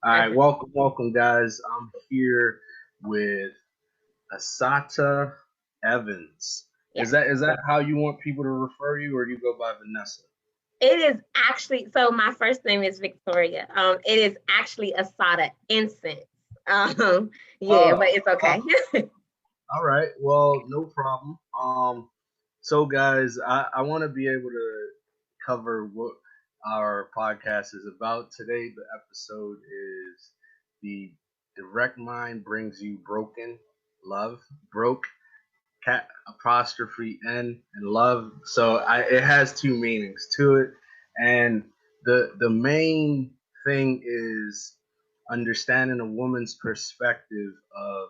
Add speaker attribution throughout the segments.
Speaker 1: All right, welcome, guys. I'm here with Asata Evans. Is
Speaker 2: Yes,
Speaker 1: that how you want people to refer you, or do you go by Vanessa?
Speaker 2: it is actually. So my first name is Victoria. It is actually Asada Incense. Yeah, but
Speaker 1: Oh,
Speaker 2: it's okay.
Speaker 1: all right. Well, no problem. So guys, I want to be able to cover what our podcast is about today. The episode is the direct mind brings you broken love, broke cat apostrophe n and love. So it has two meanings to it, and the main thing is understanding a woman's perspective of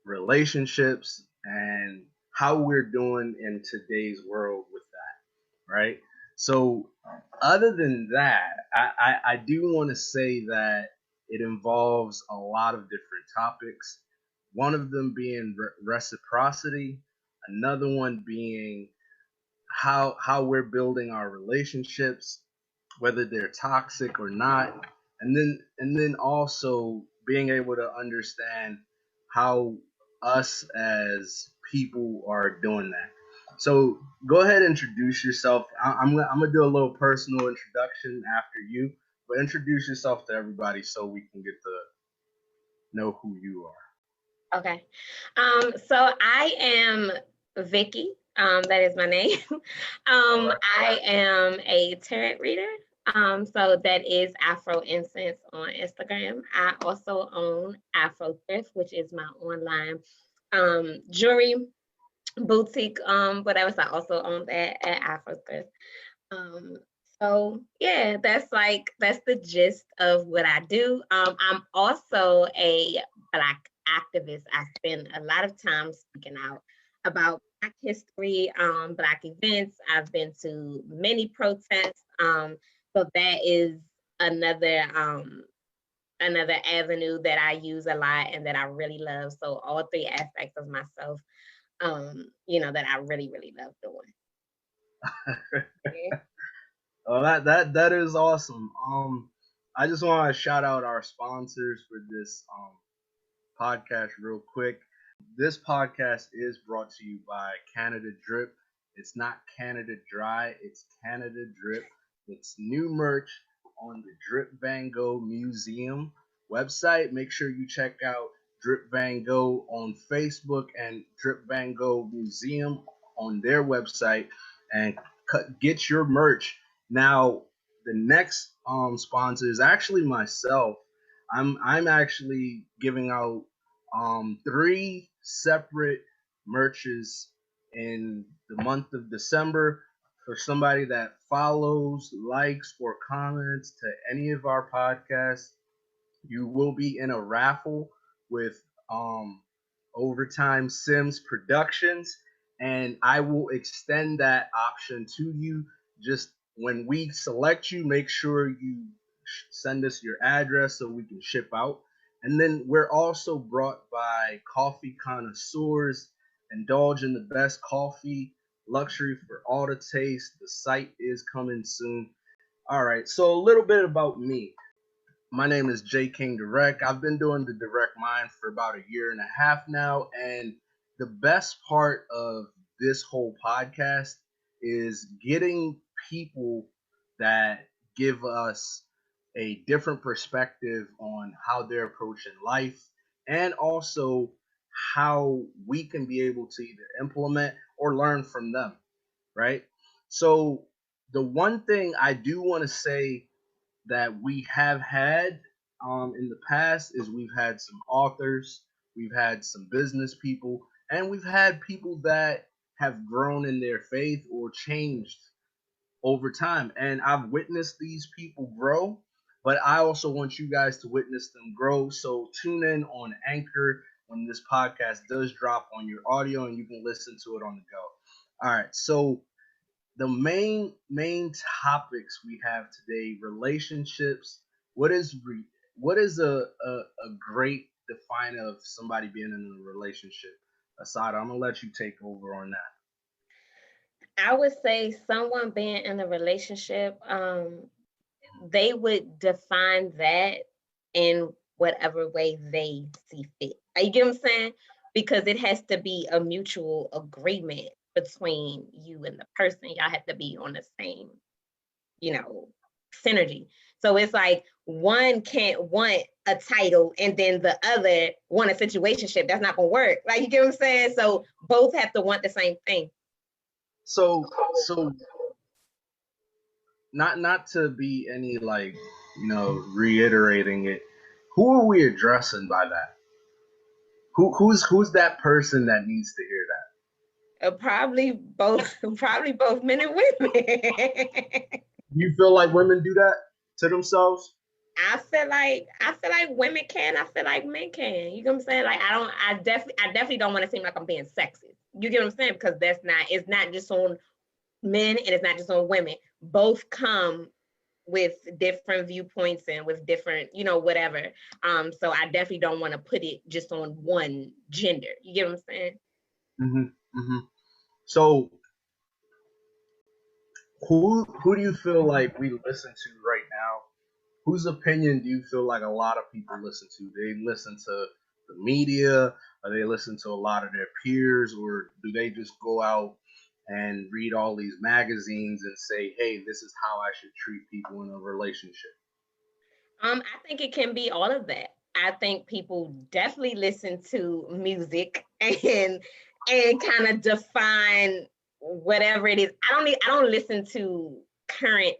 Speaker 1: relationships and how we're doing in today's world with that, right? So, other than that, I do want to say that it involves a lot of different topics. One of them being reciprocity, another one being how we're building our relationships, whether they're toxic or not, and then also being able to understand how us as people are doing that. So go ahead and introduce yourself. I'm gonna do a little personal introduction after you, but introduce yourself to everybody so we can get to know who you are.
Speaker 2: Okay. So I am Vicky. That is my name.
Speaker 1: All right.
Speaker 2: I am a tarot reader. So that is Afro Incense on Instagram. I also own Afro Thrift, which is my online jewelry boutique. Whatever. So I also own that at Afro Thrift. Um, so yeah, that's the gist of what I do. I'm also a Black activist. I spend a lot of time speaking out about Black history, Black events. I've been to many protests. So that is another another avenue that I use a lot and that I really love. So all three aspects of myself, that I really, really love doing.
Speaker 1: Oh, that is awesome. I just want to shout out our sponsors for this podcast real quick. This podcast is brought to you by Canada Drip. It's not Canada Dry, it's Canada Drip. It's new merch on the Drip Van Gogh Museum website. Make sure you check out Drip Van Gogh on Facebook and Drip Van Gogh Museum on their website and get your merch. Now, the next sponsor is actually myself. I'm actually giving out three separate merches in the month of December for somebody that follows, likes, or comments to any of our podcasts. You will be in a raffle with um, Overtime Sims Productions, and I will extend that option to you. Just when we select you, make sure you send us your address so we can ship out. And then we're also brought by Coffee Connoisseurs. Indulge in the best coffee, luxury for all the taste. The site is coming soon. All right, so a little bit about me. My name is JKing Direct. I've been doing the Direct Mind for about a year and a half now, and the best part of this whole podcast is getting people that give us a different perspective on how they're approaching life and also how we can be able to either implement or learn from them, right? So, the one thing I do want to say that we have had in the past is we've had some authors, we've had some business people, and we've had people that have grown in their faith or changed over time. And I've witnessed these people grow, but I also want you guys to witness them grow. So tune in on Anchor when this podcast does drop on your audio and you can listen to it on the go. All right. So the main topics we have today: relationships. What is a great define of somebody being in a relationship? Asada, I'm gonna let you take over on that.
Speaker 2: I would say someone being in a relationship, they would define that in whatever way they see fit. You get what I'm saying? Because it has to be a mutual agreement between you and the person. Y'all have to be on the same, synergy. So it's like one can't want a title and then the other want a situationship. That's not gonna work. Like, you get what I'm saying? So both have to want the same thing.
Speaker 1: So not to be any like, reiterating it. Who are we addressing by that? Who's that person that needs to hear that?
Speaker 2: Probably both men and women.
Speaker 1: You feel like women do that to themselves?
Speaker 2: I feel like women can. I feel like men can. You get what I'm saying? Like, I definitely don't want to seem like I'm being sexist. You get what I'm saying? Because it's not just on men and it's not just on women. Both come with different viewpoints and with different, whatever. So I definitely don't want to put it just on one gender. You get what I'm saying?
Speaker 1: Mm-hmm. Mm-hmm. So who do you feel like we listen to right now? Whose opinion do you feel like a lot of people listen to? They listen to the media, or they listen to a lot of their peers, or do they just go out and read all these magazines and say, "Hey, this is how I should treat people in a relationship"?
Speaker 2: I think it can be all of that. I think people definitely listen to music and kind of define whatever it is. I don't listen to current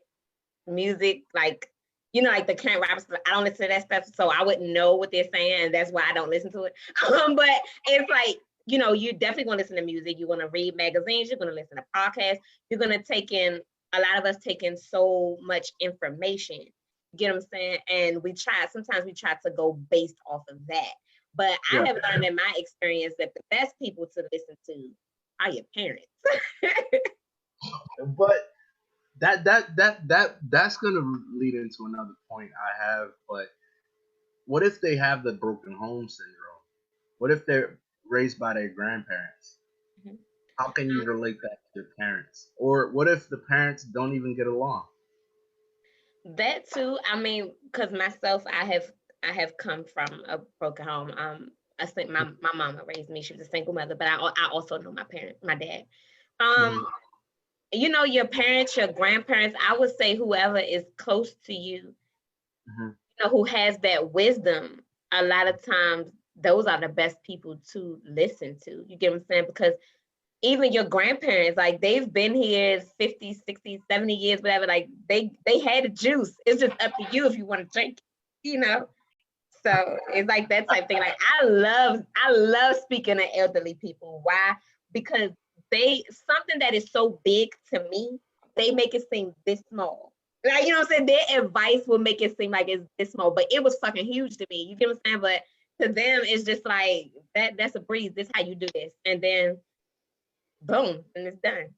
Speaker 2: music, like, like the current rappers. I don't listen to that stuff, so I wouldn't know what they're saying, and that's why I don't listen to it. But it's like, you're definitely gonna listen to music. You're gonna read magazines. You're gonna listen to podcasts. You're gonna take in, a lot of us take in so much information. You get what I'm saying? And sometimes we try to go based off of that. But I
Speaker 1: Yeah,
Speaker 2: have learned in my experience that the best people to listen to are your parents.
Speaker 1: but that's gonna lead into another point I have. But what if they have the broken home syndrome? What if they're raised by their grandparents?
Speaker 2: Mhm.
Speaker 1: How can you relate that to your parents? Or what if the parents don't even get along?
Speaker 2: That too. I mean, because myself, I have come from a broken home. I think my mama raised me. She was a single mother, but I also know my dad.
Speaker 1: Mm-hmm.
Speaker 2: Um, your parents, your grandparents. I would say whoever is close to you,
Speaker 1: Mm-hmm.
Speaker 2: who has that wisdom. A lot of times, those are the best people to listen to. You get what I'm saying? Because even your grandparents, like, they've been here 50, 60, 70 years, whatever. Like, they had the juice. It's just up to you if you want to drink, you know. So it's like that type thing. Like, I love speaking to elderly people. Why? Because they something that is so big to me, they make it seem this small. Like, you know what I'm saying? Their advice will make it seem like it's this small, but it was fucking huge to me. You get what I'm saying? But to them, it's just like that's a breeze. This is how you do this. And then boom, and it's done.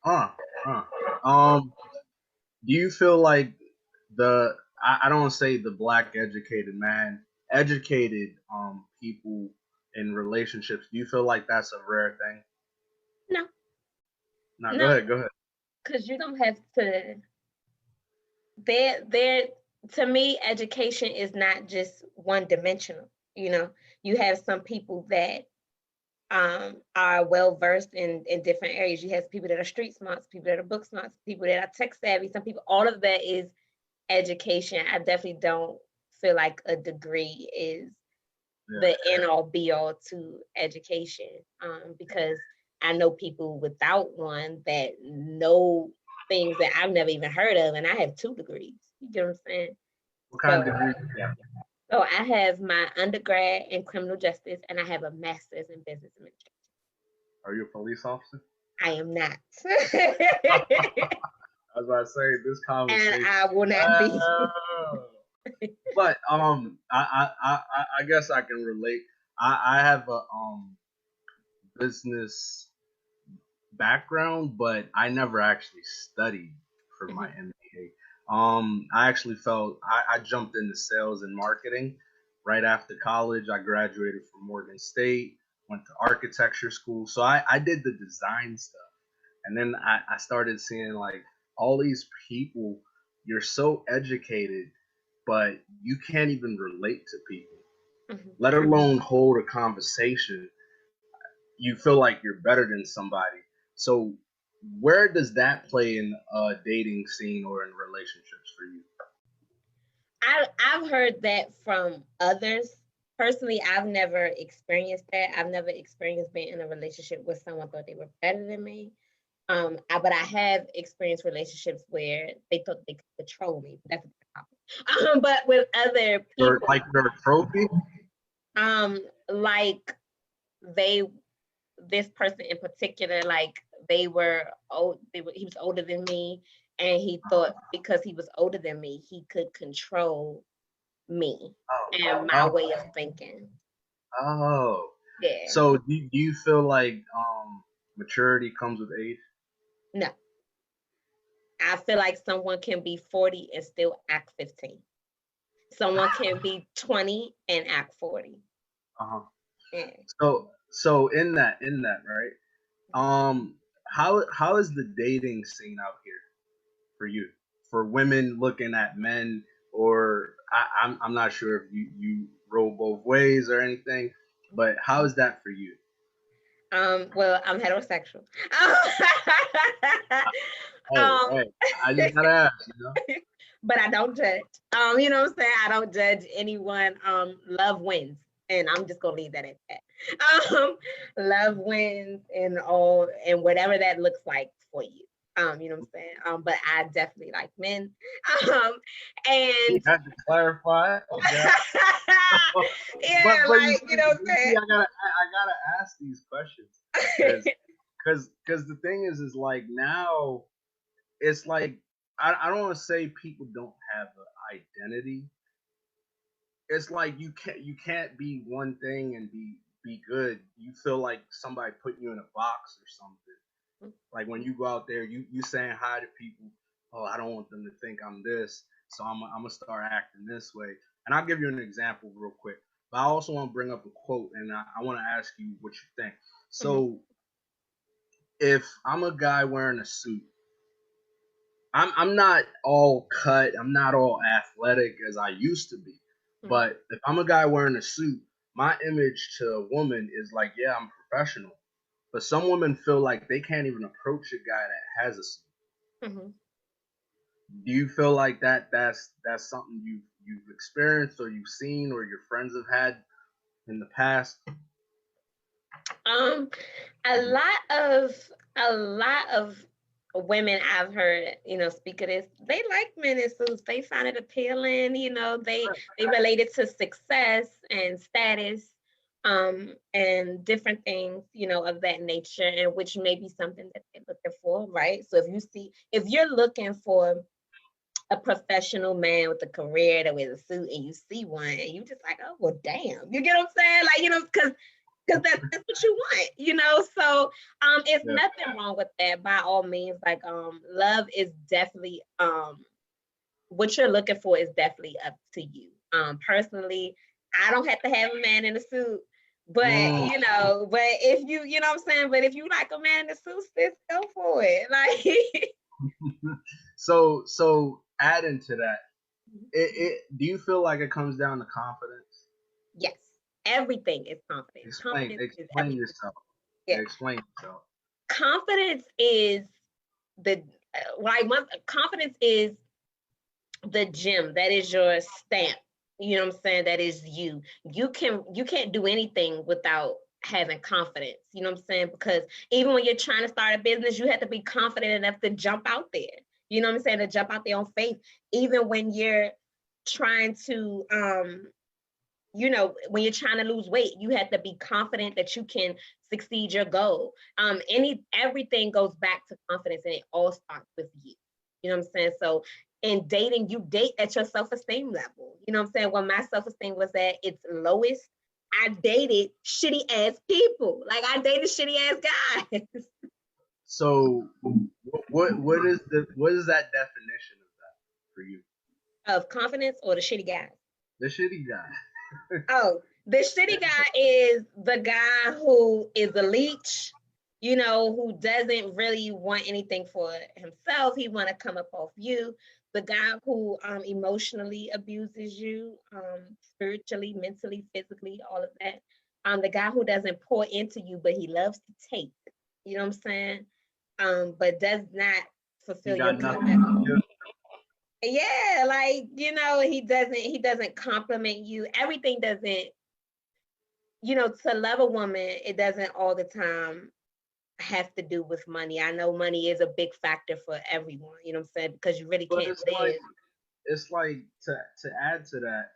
Speaker 1: Uh, uh. Um, do you feel like I don't say the black educated man, educated people in relationships, do you feel like that's a rare thing?
Speaker 2: No,
Speaker 1: No,
Speaker 2: no,
Speaker 1: go ahead.
Speaker 2: because you don't have to. There, to me, education is not just one dimensional. You have some people that are well versed in different areas. You have people that are street smarts, people that are book smarts, people that are tech savvy. Some people, all of that is education. I definitely don't feel like a degree is
Speaker 1: Yeah.
Speaker 2: the end all be all to education, because I know people without one that know things that I've never even heard of, and I have 2 degrees. You get what I'm saying?
Speaker 1: What kind
Speaker 2: So,
Speaker 1: of degree? Yeah.
Speaker 2: so I have my undergrad in criminal justice, and I have a master's in business administration.
Speaker 1: Are you a police officer?
Speaker 2: I am not,
Speaker 1: I was about to say this
Speaker 2: and
Speaker 1: conversation.
Speaker 2: I will not be.
Speaker 1: Oh. But I guess I can relate. I have a business background, but I never actually studied for my
Speaker 2: Mhm,
Speaker 1: MBA. I actually I jumped into sales and marketing right after college. I graduated from Morgan State, went to architecture school, so I did the design stuff, and then I started seeing like all these people. You're so educated, but you can't even relate to people,
Speaker 2: Mhm.
Speaker 1: let alone hold a conversation. You feel like you're better than somebody. So where does that play in a dating scene or in relationships for you?
Speaker 2: I've heard that from others. Personally, I've never experienced that. I've never experienced being in a relationship with someone thought they were better than me. But I have experienced relationships where they thought they could control me. That's a different topic. But with other
Speaker 1: Or
Speaker 2: people,
Speaker 1: like you're a trophy?
Speaker 2: um, like they, this person in particular, like they were old. He was older than me, and he thought because he was older than me, he could control me and my
Speaker 1: Oh,
Speaker 2: way of thinking.
Speaker 1: oh.
Speaker 2: Yeah.
Speaker 1: So do you feel like maturity comes with age?
Speaker 2: No. I feel like someone can be 40 and still act 15. Someone can be 20 and act 40.
Speaker 1: Uh-huh.
Speaker 2: Yeah.
Speaker 1: So in that, right? How is the dating scene out here for you? For women looking at men, or I'm not sure if you roll both ways or anything, but how is that for you?
Speaker 2: Well, I'm heterosexual.
Speaker 1: Hey,
Speaker 2: um,
Speaker 1: hey, I just gotta ask.
Speaker 2: but I don't judge. You know what I'm saying? I don't judge anyone. Love wins. And I'm just gonna leave that at that. Love wins and all and whatever that looks like for you. You know what I'm saying? But I definitely like men. Um,
Speaker 1: You
Speaker 2: and
Speaker 1: have to clarify. Okay.
Speaker 2: yeah,
Speaker 1: But
Speaker 2: like you know what
Speaker 1: you see, I gotta ask these questions
Speaker 2: I'm
Speaker 1: because
Speaker 2: saying?
Speaker 1: because the thing is like now it's like I don't want to say people don't have an identity. It's like you can't be one thing and be good. You feel like somebody put you in a box or something. Like when you go out there, you saying hi to people. Oh, I don't want them to think I'm this, so I'm gonna start acting this way. And I'll give you an example real quick. But I also want to bring up a quote, and I want to ask you what you think.
Speaker 2: Mhm,
Speaker 1: So if I'm a guy wearing a suit, I'm not all cut, I'm not all athletic as I used to be.
Speaker 2: mhm,
Speaker 1: But if I'm a guy wearing a suit, my image to a woman is like, yeah, I'm professional. But some women feel like they can't even approach a guy that has a suit.
Speaker 2: mhm.
Speaker 1: Do you feel like that's something you've experienced or you've seen or your friends have had in the past?
Speaker 2: Um, a lot of a lot of women I've heard, speak of this, they like men in suits. They find it appealing, they relate it to success and status, and different things, of that nature, and which may be something that they're looking for, right? So if you're looking for a professional man with a career that wears a suit and you see one and you just like, oh well damn. You get what I'm saying? Like, because that's what you want, So it's
Speaker 1: Yeah.
Speaker 2: nothing wrong with that by all means. Like love is definitely what you're looking for is definitely up to you. Personally, I don't have to have a man in a suit, but
Speaker 1: Mm.
Speaker 2: but if you know what I'm saying, but if you like a man in a suit, just go for it. Like
Speaker 1: So adding to that, it do you feel like it comes down to confidence?
Speaker 2: yes, everything is confidence.
Speaker 1: Explain
Speaker 2: Confidence is
Speaker 1: explain
Speaker 2: everything.
Speaker 1: yourself.
Speaker 2: Yeah.
Speaker 1: Explain yourself.
Speaker 2: Confidence is the confidence is the gem. That is your stamp. You know what I'm saying? That is you. You can't do anything without having confidence. You know what I'm saying? Because even when you're trying to start a business, you have to be confident enough to jump out there. You know what I'm saying? To jump out there on faith. Even when you're trying to when you're trying to lose weight, you have to be confident that you can succeed your goal. Everything goes back to confidence, and it all starts with you. You know what I'm saying? So in dating, you date at your self-esteem level. You know what I'm saying? When my self-esteem was at its lowest, I dated shitty ass people. Like I dated shitty ass guys.
Speaker 1: So what is that definition of that for you?
Speaker 2: Of confidence or the shitty guys?
Speaker 1: The shitty guy.
Speaker 2: Oh, the shitty guy is the guy who is a leech, who doesn't really want anything for himself. He want to come up off you. the guy who emotionally abuses you, spiritually, mentally, physically, all of that. The guy who doesn't pour into you, but he loves to take. You know what I'm saying? But does not
Speaker 1: You
Speaker 2: fulfill your
Speaker 1: got
Speaker 2: cup
Speaker 1: nothing
Speaker 2: at
Speaker 1: to
Speaker 2: all.
Speaker 1: give.
Speaker 2: Yeah, like, he doesn't compliment you. Everything doesn't, to love a woman, it doesn't all the time have to do with money. I know money is a big factor for everyone, you know what I'm saying? Because you really
Speaker 1: But
Speaker 2: can't live.
Speaker 1: it's like to add to that,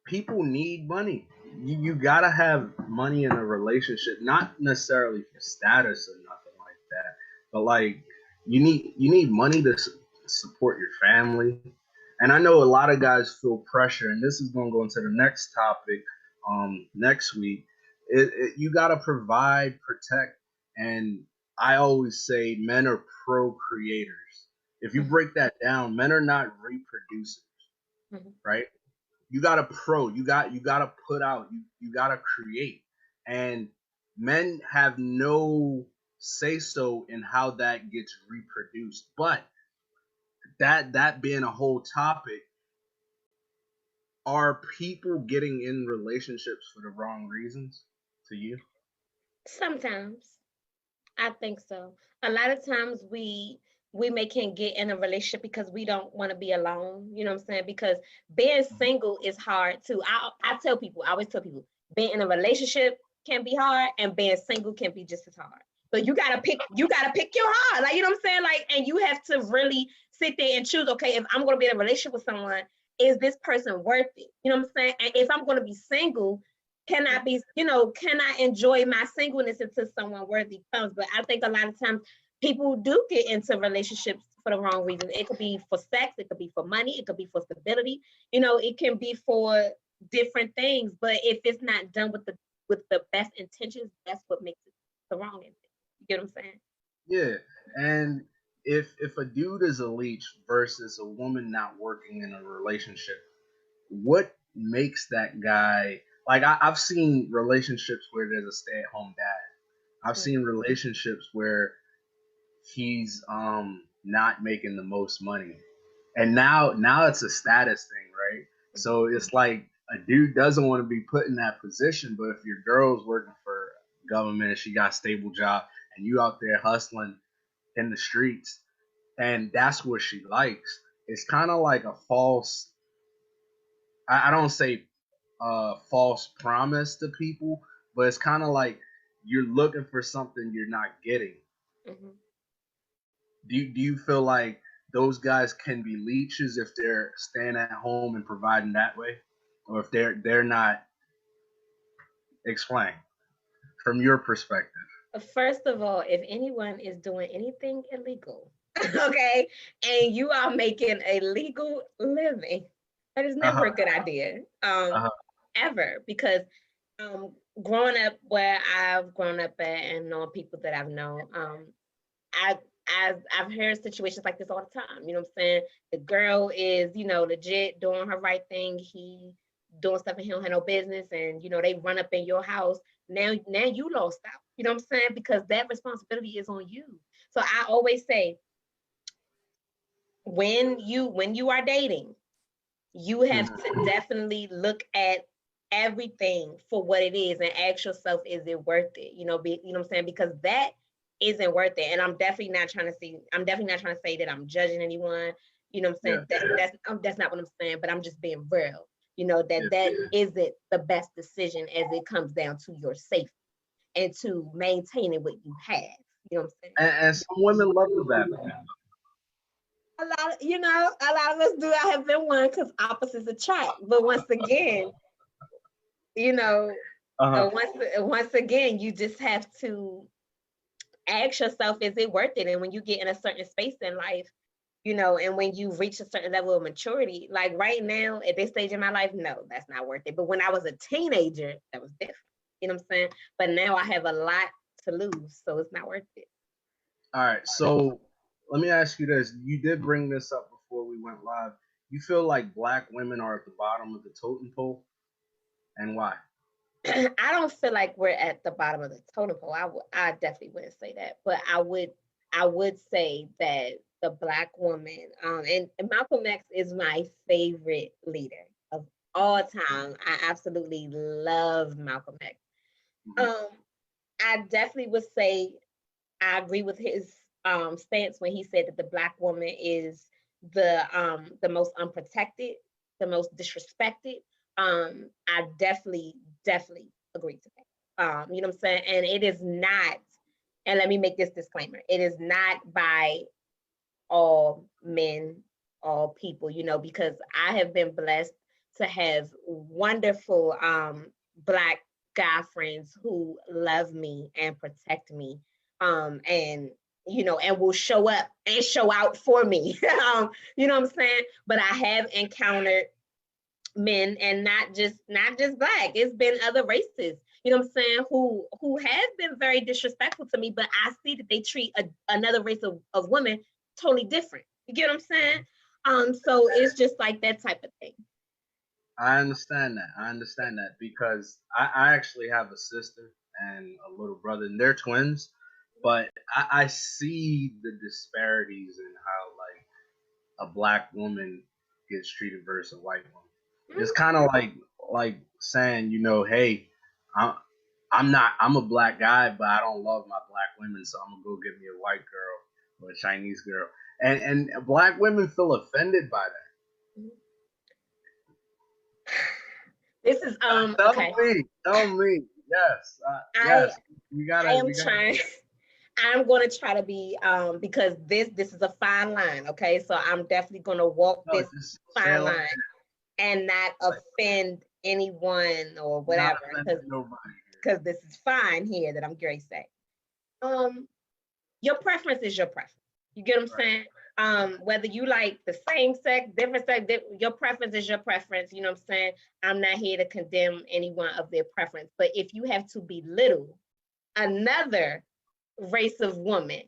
Speaker 1: people need money. You gotta have money in a relationship, not necessarily for status or nothing like that, but like you need money to support your family. And I know a lot of guys feel pressure, and this is gonna go into the next topic next week. You gotta provide, protect, and I always say men are procreators. If you
Speaker 2: Mhm,
Speaker 1: break that down, men are not reproducers,
Speaker 2: mhm.
Speaker 1: right? You gotta you gotta put out, you gotta create, and men have no say so in how that gets reproduced. But that being a whole topic, are people getting in relationships for the wrong reasons to you?
Speaker 2: Sometimes I think so. A lot of times we may can't get in a relationship because we don't want to be alone. You know what I'm saying? Because being single is hard too. I always tell people, being in a relationship can be hard, and being single can be just as hard. So you gotta pick your heart. Like, you know what I'm saying? Like, and you have to really sit there and choose, okay, if I'm gonna be in a relationship with someone, is this person worth it? You know what I'm saying? And if I'm gonna be single, can I enjoy my singleness until someone worthy comes? But I think a lot of times people do get into relationships for the wrong reason. It could be for sex, it could be for money, it could be for stability. It can be for different things. But if it's not done with the best intentions, that's what makes it the wrong intention. You get what I'm saying?
Speaker 1: Yeah, and if a dude is a leech versus a woman not working in a relationship, what makes that guy, like I've seen relationships where there's a stay-at-home dad. I've
Speaker 2: Mhm.
Speaker 1: seen relationships where he's not making the most money, and now it's a status thing, right?
Speaker 2: Mhm.
Speaker 1: So it's like a dude doesn't want to be put in that position, but if your girl's working for government and she got a stable job and you out there hustling in the streets, and that's what she likes, it's kind of like a false, I don't say false promise to people, but it's kind of like you're looking for something you're not getting.
Speaker 2: Mhm.
Speaker 1: Do you feel like those guys can be leeches if they're staying at home and providing that way, or if they're not? Explain from your perspective.
Speaker 2: First of all, if anyone is doing anything illegal, okay, and you are making a legal living, that is
Speaker 1: Uh
Speaker 2: never
Speaker 1: huh.
Speaker 2: a good idea,
Speaker 1: Uh huh.
Speaker 2: ever. Because growing up where I've grown up at and knowing people that I've known, I I've heard situations like this all the time. You know what I'm saying? The girl is, legit doing her right thing. He doing stuff and he don't have no business, and they run up in your house. Now you lost out. You know what I'm saying? Because that responsibility is on you. So I always say, when you are dating, you have
Speaker 1: Mhm.
Speaker 2: to definitely look at everything for what it is and ask yourself, is it worth it? You know what I'm saying? Because that isn't worth it. And I'm definitely not trying to say that I'm judging anyone. You know what I'm
Speaker 1: Yeah.
Speaker 2: saying? That's not what I'm saying, but I'm just being real.
Speaker 1: Yeah.
Speaker 2: That isn't the best decision as it comes down to your safety and to maintaining what you have. You know what I'm saying?
Speaker 1: And some women love the bad man.
Speaker 2: A lot of us do. I have been one because opposites attract. But once again, you know,
Speaker 1: Uh huh.
Speaker 2: once again, you just have to ask yourself, is it worth it? And when you get in a certain space in life, and when you reach a certain level of maturity, like right now at this stage in my life, no, that's not worth it. But when I was a teenager, that was different. You know what I'm saying? But now I have a lot to lose, so it's not worth it.
Speaker 1: All right. So let me ask you this. You did bring this up before we went live. You feel like black women are at the bottom of the totem pole, and why?
Speaker 2: I don't feel like we're at the bottom of the totem pole. I definitely wouldn't say that, but I would say that the Black woman. And Malcolm X is my favorite leader of all time. I absolutely love Malcolm X.
Speaker 1: Mhm.
Speaker 2: Um, I definitely would say I agree with his stance when he said that the Black woman is the most unprotected, the most disrespected. I definitely agree to that. You know what I'm saying? And it is not, and let me make this disclaimer, it is not by all men, all people, you know, because I have been blessed to have wonderful Black guy friends who love me and protect me, and you know, and will show up and show out for me. You know what I'm saying? But I have encountered men, and not just Black. It's been other races, you know what I'm saying, who have been very disrespectful to me, but I see that they treat another race of women totally different. You get what I'm saying? So it's just like that type of thing.
Speaker 1: I understand that. I understand that because I actually have a sister and a little brother, and they're twins. But I see the disparities in how like a black woman gets treated versus a white woman. It's
Speaker 2: Mhm.
Speaker 1: kind of like saying, you know, hey, I'm I'm not I'm a black guy, but I don't love my black women, so I'm gonna go get me a white girl or a Chinese girl. And black women feel offended by that.
Speaker 2: This is
Speaker 1: Tell
Speaker 2: okay.
Speaker 1: me, tell me. Yes,
Speaker 2: I
Speaker 1: yes. We
Speaker 2: I
Speaker 1: gotta,
Speaker 2: am
Speaker 1: we gotta.
Speaker 2: trying. I'm going to try to be because this is a fine line, okay? So I'm definitely going to walk
Speaker 1: No,
Speaker 2: this
Speaker 1: just say it
Speaker 2: fine
Speaker 1: like
Speaker 2: line and not
Speaker 1: that. Like,
Speaker 2: offend anyone or
Speaker 1: not
Speaker 2: whatever,
Speaker 1: offending nobody
Speaker 2: because this is fine here that I'm going to say. Um, your preference is your preference. You get what I'm
Speaker 1: here.
Speaker 2: saying? Whether you like the same sex, different sex, your preference is your preference. You know what I'm saying? I'm not here to condemn anyone of their preference, but if you have to belittle another race of woman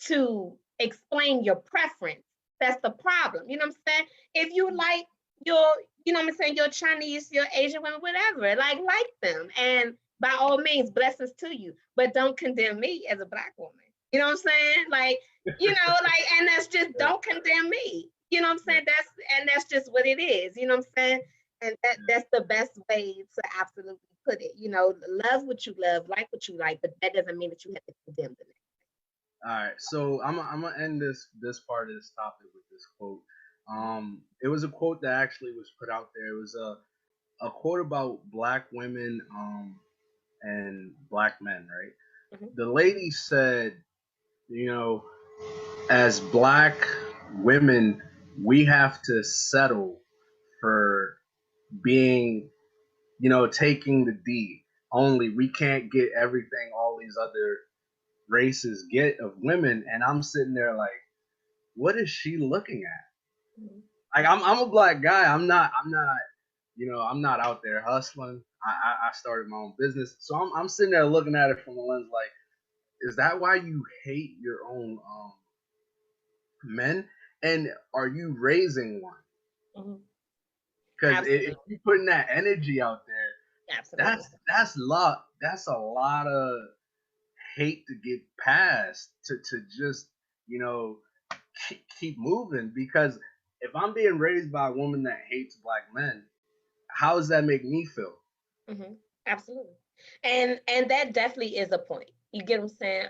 Speaker 2: to explain your preference, that's the problem. You know what I'm saying? If you like your, you know what I'm saying, your Chinese, your Asian women, whatever, like them. And by all means, blessings to you. But don't condemn me as a Black woman. You know what I'm saying? Like, you know, like, and that's just
Speaker 1: Yeah,
Speaker 2: don't condemn me. You know what I'm
Speaker 1: yeah,
Speaker 2: saying? That's just what it is. You know what I'm saying? And that's the best way to absolutely put it. You know, love what you love, like what you like, but that doesn't mean that you have to condemn the next.
Speaker 1: all right, so I'm gonna end this part of this topic with this quote. It was a quote that actually was put out there. It was a quote about black women and black men, right?
Speaker 2: Mhm.
Speaker 1: The lady said, you know, as black women, we have to settle for being, you know, taking the D only. We can't get everything all these other races get of women. And I'm sitting there like, what is she looking at?
Speaker 2: Mhm.
Speaker 1: Like I'm a black guy. I'm not you know, I'm not out there hustling. I started my own business. So I'm sitting there looking at it from the lens like, is that why you hate your own men? And are you raising one?
Speaker 2: Mhm.
Speaker 1: Because if
Speaker 2: Absolutely.
Speaker 1: you're putting that energy out there,
Speaker 2: Absolutely.
Speaker 1: that's a lot of hate to get past to just, you know, keep moving. Because if I'm being raised by a woman that hates black men, how does that make me feel?
Speaker 2: Hmm. Absolutely. And that definitely is a point. You get what I'm saying?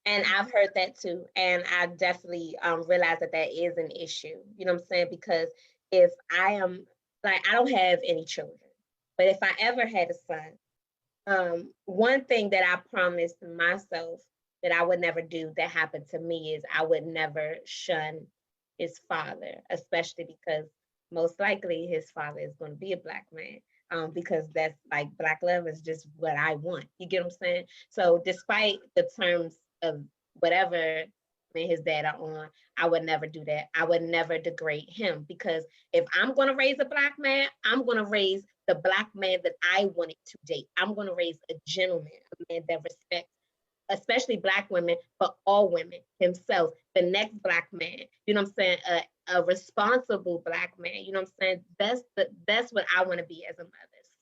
Speaker 2: And I've heard that too. And I definitely realize that that is an issue. You know what I'm saying? Because if I am like I don't have any children, but if I ever had a son, one thing that I promised myself that I would never do that happened to me is I would never shun his father, especially because most likely his father is going to be a black man. Because that's like black love is just what I want. You get what I'm saying? So despite the terms of whatever me and his dad are on, I would never do that. I would never degrade him because if I'm going to raise a black man, I'm going to raise the black man that I wanted to date. I'm going to raise a gentleman, a man that respects, especially black women, but all women, himself, the next black man. You know what I'm saying? A responsible black man. You know what I'm saying? That's what I want to be as a mother.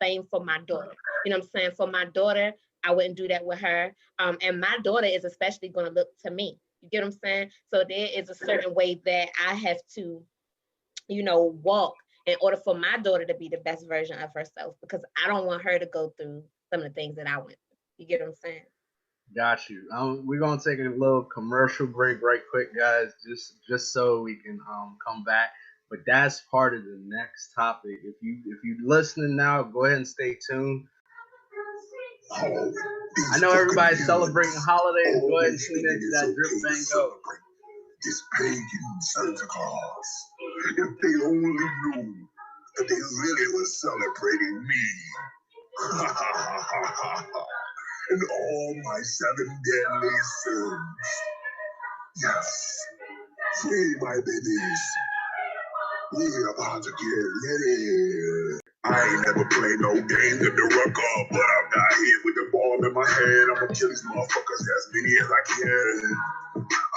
Speaker 2: Same for my daughter. You know what I'm saying? For my daughter, I wouldn't do that with her. And my daughter is especially going to look to me. You get what I'm saying? So there is a certain way that I have to, walk in order for my daughter to be the best version of herself, because I don't want her to go through some of the things that I went through. You get what I'm saying?
Speaker 1: Got you. We're gonna take a little commercial break right quick, guys, just so we can come back. But that's part of the next topic. If you're listening now, go ahead and stay tuned. I know everybody's celebrating holidays. Go ahead and tune into that Drip Van Go.
Speaker 3: This pagan Santa Claus. If they only knew that they really were celebrating me. And all my 7 deadly sins. Yes, free my babies. We're about to get ready. I ain't never played no games in the ruck up, but I'm not here with the ball in my hand. I'ma kill these motherfuckers as many as I can.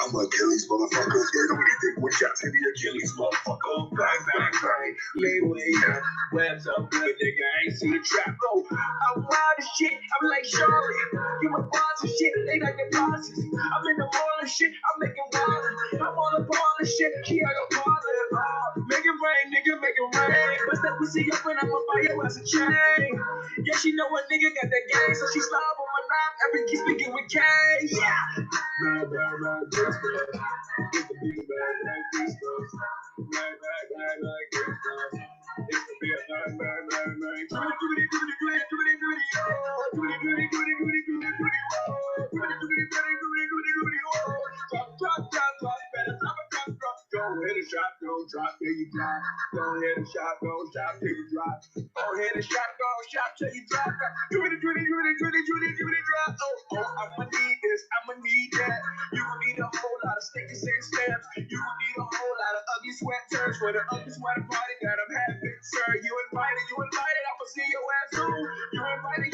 Speaker 3: I'ma kill these motherfuckers. Hit them with these dick with shots in the Achilles, motherfucker. Bang, bang, bang. Lay way down. Webs up good, nigga. I ain't seen a trap. Oh, I'm wild as shit. I'm like Charlotte. Give my bars and shit. They like the bosses. I'm in the mall and shit. I'm making water. I'm on the ball and shit. Key I got water. Make it rain, nigga. Make it rain. Bust that pussy up and I'ma buy your ass a chain. Yeah, she know a nigga got that gang, so she slob on my knob. Every key speaking with K. Yeah. Bad, bad, bad, Christmas. It's the big bad, bad Christmas. Bad, bad, bad, bad Christmas. It's the big bad, bad, bad, bad. Doody, doody, doody, doody, doody, doody, doody, doody, doody, doody, doody, doody, doody, doody, doody, doody, doody, oh. Drop, drop, drop, drop, better drop a drop, drop. Don't hit a shot, don't drop till you drop. Don't hit a shot, don't stop till you drop. Don't hit a shot, don't stop till you drop. Doody, doody, doody, doody, doody, doody, drop. Oh, oh, I'ma need this, I'ma need that. You gon' need a whole lot of stickers and stamps. You gon' need a whole lot of ugly sweaters for the ugly sweater party that I'm having, sir. You invited, I'ma see your ass soon. You invited,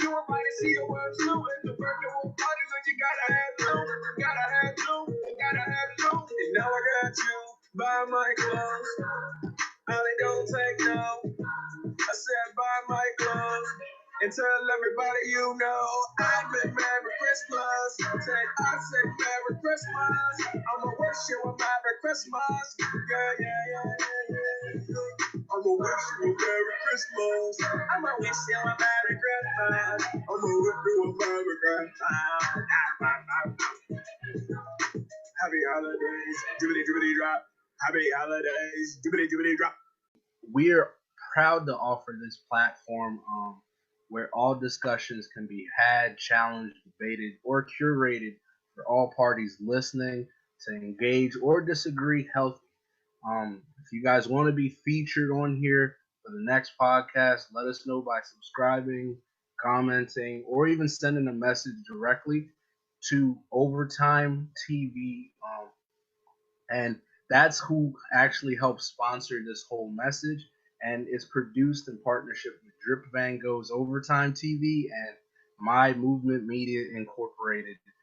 Speaker 3: see your ass soon. It's the virtual party, but you gotta have Zoom. Gotta have Zoom, gotta have Zoom. And now I got you, buy my clothes. Honey, don't take no. I said buy my clothes. And tell everybody you know I've been Merry Christmas. I said Merry Christmas. I'ma wish you a Merry Christmas. Yeah, yeah, yeah, yeah, yeah. I'ma wish you a Merry Christmas. I'ma wish you a Merry Christmas. I'ma wish you a Merry Christmas. Happy holidays, dribbity dribbity drop. Happy holidays, dribbity dribbity drop.
Speaker 1: We're proud to offer this platform where all discussions can be had, challenged, debated, or curated for all parties listening to engage or disagree healthy. If you guys want to be featured on here for the next podcast, let us know by subscribing, commenting, or even sending a message directly to Overtime TV. And that's who actually helps sponsor this whole message. And it's produced in partnership with Drip Van Gogh's Overtime TV and My Movement Media Incorporated.